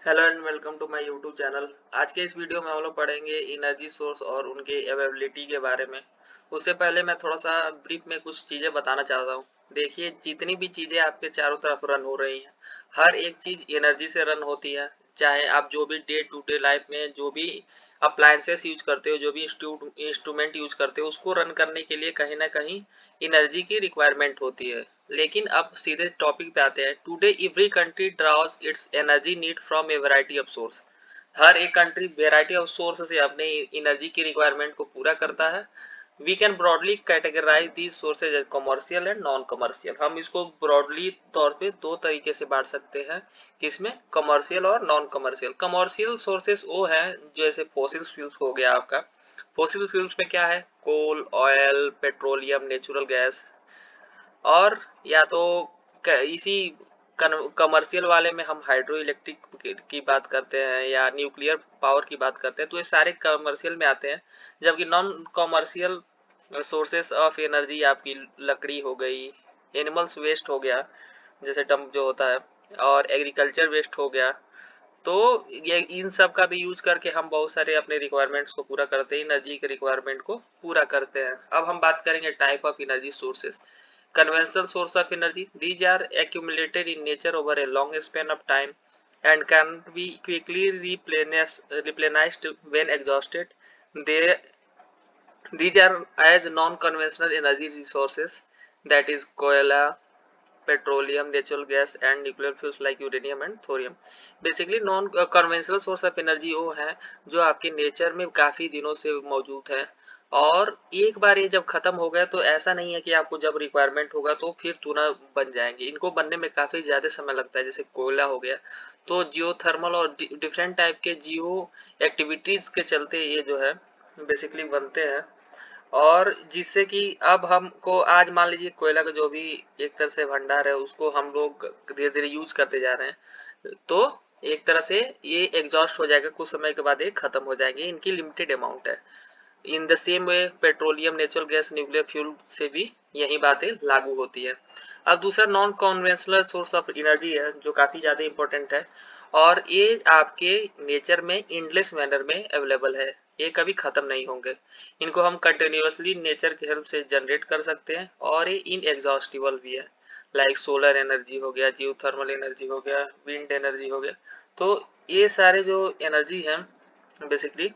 Hello and welcome to my YouTube channel. आज के इस वीडियो में हम लोग पढ़ेंगे एनर्जी सोर्स और उनके अवेलेबिलिटी के बारे में। उससे पहले मैं थोड़ा सा ब्रीफ में कुछ चीज़ें बताना चाहता हूँ। देखिए, जितनी भी चीज़ें आपके चारों तरफ रन हो रही हैं, हर एक चीज़ एनर्जी से रन होती है। चाहे आप जो भी डे टू डे लाइफ में जो भी अप्लायंसेस यूज करते हो, जो भी इंस्ट्रूमेंट यूज करते हो, उसको रन करने के लिए कहीं ना कहीं एनर्जी की रिक्वायरमेंट होती है। लेकिन अब सीधे टॉपिक पे आते हैं। Today every country draws its energy need from a variety of source. हर एक कंट्री वैरायटी ऑफ सोर्स से अपने एनर्जी की रिक्वायरमेंट को पूरा करता है। We can broadly categorize these sources as commercial and non commercial. हम इसको ब्रॉडली तौर पे दो तरीके से बांट सकते हैं, किसमें, कमर्शियल और नॉन कमर्शियल। कमर्शियल सोर्सेज वो हैं जैसे फॉसिल फ्यूल्स हो गया आपका। फॉसिल फ्यूल्स में क्या है, कोल, ऑयल, पेट्रोलियम, नेचुरल गैस। और या तो इसी कमर्शियल वाले में हम हाइड्रो इलेक्ट्रिक की बात करते हैं या न्यूक्लियर पावर की बात करते हैं, तो ये सारे कमर्शियल में आते हैं। जबकि non commercial sources of energy आपकी लकड़ी हो गई, एनिमल्स वेस्ट हो गया जैसे डंप जो होता है, और एग्रीकल्चर वेस्ट हो गया। तो ये इन सब का भी यूज करके हम बहुत सारे अपने रिक्वायरमेंट्स को पूरा करते हैं, एनर्जी के रिक्वायरमेंट को पूरा करते हैं। अब हम बात करेंगे type of energy sources. Conventional source of energy. These are accumulated in nature over a long span of time and can be quickly replenished when exhausted. They, these are as non-conventional energy resources, that is koala, petroleum, natural gas and nuclear fuels like uranium and thorium. Basically non conventional source of energy वो है जो आपके nature में काफी दिनों से मौजूद है, और एक बार ये जब खत्म हो गया तो ऐसा नहीं है कि आपको जब रिक्वायरमेंट होगा तो फिर तुरंत बन जाएंगे। इनको बनने में काफी ज्यादा समय लगता है। जैसे कोयला हो गया, तो जियो थर्मल और डिफरेंट टाइप के जियो एक्टिविटीज के चलते ये जो है बेसिकली बनते हैं। और जिससे कि अब हमको आज मान लीजिए कोयला का जो भी एक तरह से भंडार है उसको हम लोग धीरे धीरे यूज करते जा रहे हैं, तो एक तरह से ये एग्जॉस्ट हो जाएगा, कुछ समय के बाद ये खत्म हो जाएंगे, इनकी लिमिटेड अमाउंट है। In the same way petroleum, natural gas, nuclear fuel से भी यही बातें लागू होती है। अब दूसरा non conventional source of energy है जो काफी ज्यादा इंपॉर्टेंट है, और ये आपके नेचर में इंडलेस मैनर में अवेलेबल है। ये कभी खत्म नहीं होंगे। इनको हम कंटिन्यूअसली नेचर की हेल्प से जनरेट कर सकते हैं, और ये इनएग्जॉस्टिबल भी है। लाइक सोलर एनर्जी हो गया, जियो थर्मल एनर्जी हो गया, विंड एनर्जी हो गया। तो ये सारे जो एनर्जी हैं बेसिकली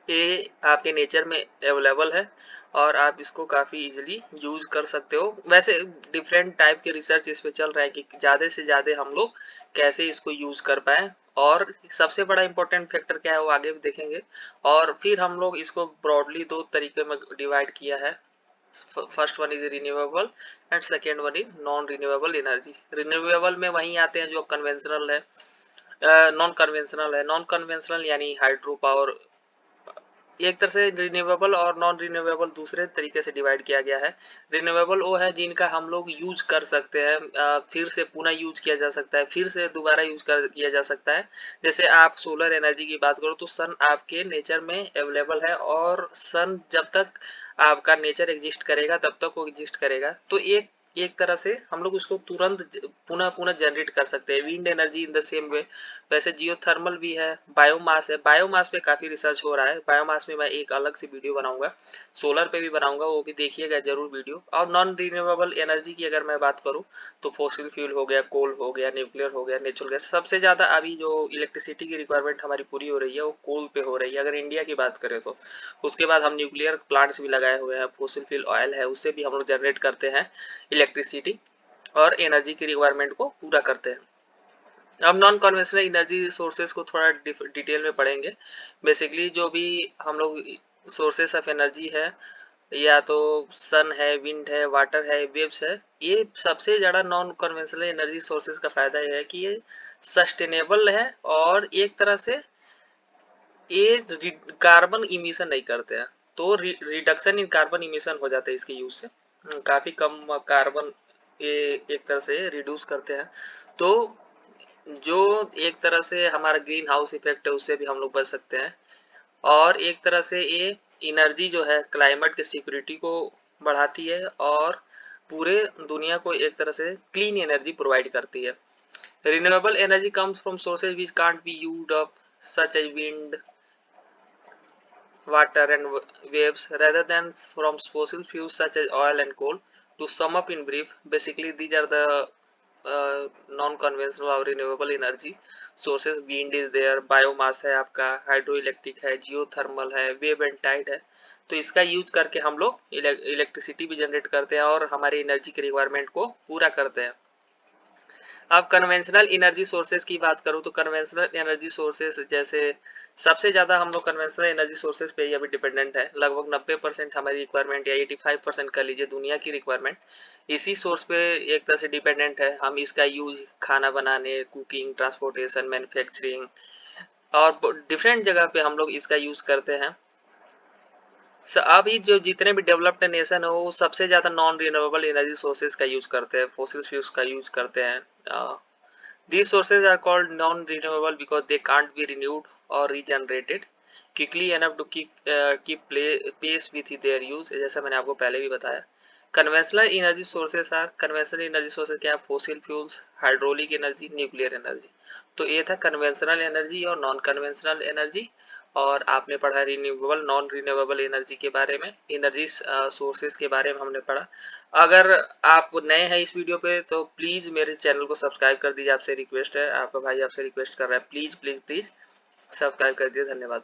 ये आपके नेचर में अवेलेबल है, और आप इसको काफी इजीली यूज कर सकते हो। वैसे डिफरेंट टाइप के रिसर्च इस पे चल रहा है कि ज्यादा से ज्यादा हम लोग कैसे इसको यूज कर पाए, और सबसे बड़ा इंपॉर्टेंट फैक्टर क्या है वो आगे भी देखेंगे। और फिर हम लोग इसको ब्रॉडली दो तरीके में डिवाइड किया है। First one is renewable and second one is non renewable energy. Renewable में वही आते हैं जो कन्वेंशनल है, नॉन कन्वेंशनल है। नॉन कन्वेंशनल यानी हाइड्रो पावर। एक तरह से रिन्यूएबल और नॉन रिन्यूएबल दूसरे तरीके से डिवाइड किया गया है। रिन्यूएबल वो है जिनका हम लोग यूज कर सकते हैं, फिर से पुनः यूज किया जा सकता है, फिर से दोबारा यूज किया जा सकता है। जैसे आप सोलर एनर्जी की बात करो तो सन आपके नेचर में अवेलेबल है, और सन जब तक आपका नेचर एग्जिस्ट करेगा तब तक वो एग्जिस्ट करेगा। तो एक एक तरह से हम लोग उसको तुरंत पुनः पुनः जनरेट कर सकते हैं। Wind energy in the same way. वैसे जियोथर्मल भी है, बायोमास है। बायोमास पे काफी रिसर्च हो रहा है, बायोमास में मैं एक अलग से वीडियो बनाऊंगा। सोलर पे भी बनाऊंगा, वो भी देखिएगा जरूर वीडियो। और नॉन रिन्यूएबल एनर्जी की अगर मैं बात करूं तो फॉसिल फ्यूल हो गया, कोल हो गया, न्यूक्लियर हो गया, नेचुरल गैस। सबसे ज्यादा अभी जो इलेक्ट्रिसिटी की रिक्वायरमेंट हमारी पूरी हो रही है वो कोल पे हो रही है अगर इंडिया की बात करें तो। उसके बाद हम न्यूक्लियर प्लांट्स भी लगाए हुए हैं, फॉसिल फ्यूल ऑयल है उससे भी हम लोग जनरेट करते हैं इलेक्ट्रिसिटी, और एनर्जी की रिक्वायरमेंट को पूरा करते हैं। अब नॉन कन्वेंशनल एनर्जी सोर्सेज को थोड़ा डिटेल में पढ़ेंगे। बेसिकली जो भी हम लोग सोर्सेस ऑफ एनर्जी है, या तो सन है, विंड है, वाटर है, वेव्स है, ये सबसे ज्यादा नॉन कन्वेंशनल एनर्जी सोर्सेज का फायदा यह है कि ये सस्टेनेबल है, और एक तरह से ये कार्बन इमिशन नहीं करते हैं। तो रिडक्शन इन कार्बन इमिशन हो जाता है इसके यूज से। काफी कम कार्बन ये एक तरह से रिड्यूस करते हैं। तो जो एक तरह से हमारा ग्रीन हाउस इफेक्ट है उससे भी हम लोग बच सकते हैं। और एक तरह से ये एनर्जी जो है क्लाइमेट की सिक्योरिटी को बढ़ाती है, और पूरे दुनिया को एक तरह से क्लीन एनर्जी प्रोवाइड करती है। Renewable energy comes from sources which can't be used up, such as wind, water, and waves, rather than from fossil fuels such as oil and coal. To sum up in brief, basically these are the non-conventional और renewable energy sources. Wind is there, biomass है आपका, hydro electric है, geothermal है, wave and Tide है. तो इसका use करके हम लोग इलेक्ट्रिसिटी भी जनरेट करते हैं और हमारी एनर्जी की रिक्वायरमेंट को पूरा करते हैं. अब कन्वेंशनल एनर्जी सोर्सेज की बात करूं तो कन्वेंशनल एनर्जी सोर्सेज जैसे सबसे ज्यादा हम लोग कन्वेंशनल एनर्जी सोर्सेज पे ही अभी डिपेंडेंट है. लगभग 90% हमारी रिक्वायरमेंट या 85% कर लीजिए दुनिया की रिक्वायरमेंट इसी सोर्स पे एक तरह से डिपेंडेंट है. हम इसका यूज खाना बनाने, कुकिंग, ट्रांसपोर्टेशन, मैन्युफैक्चरिंग और डिफरेंट जगह पे हम लोग इसका यूज करते हैं. अभी जो जितने भी डेवलप्ड नेशन है वो सबसे ज्यादा नॉन रिन्यूएबल एनर्जी सोर्सेज का यूज करते हैं, फॉसिल फ्यूल्स का यूज करते हैं. These sources are called non-renewable because they can't be renewed or regenerated quickly enough to keep pace with their use. जैसा मैंने आपको पहले भी बताया. Conventional energy sources are conventional energy sources क्या है? Fossil fuels, hydraulic energy, nuclear energy. तो ये था conventional energy और non-conventional energy. और आपने पढ़ा रिन्यूएबल नॉन रिन्यूएबल एनर्जी के बारे में, एनर्जी सोर्सेज के बारे में हमने पढ़ा. अगर आप नए हैं इस वीडियो पे तो प्लीज मेरे चैनल को सब्सक्राइब कर दीजिए, आपसे रिक्वेस्ट है, आपका भाई आपसे रिक्वेस्ट कर रहा है, प्लीज प्लीज प्लीज सब्सक्राइब कर दीजिए. धन्यवाद.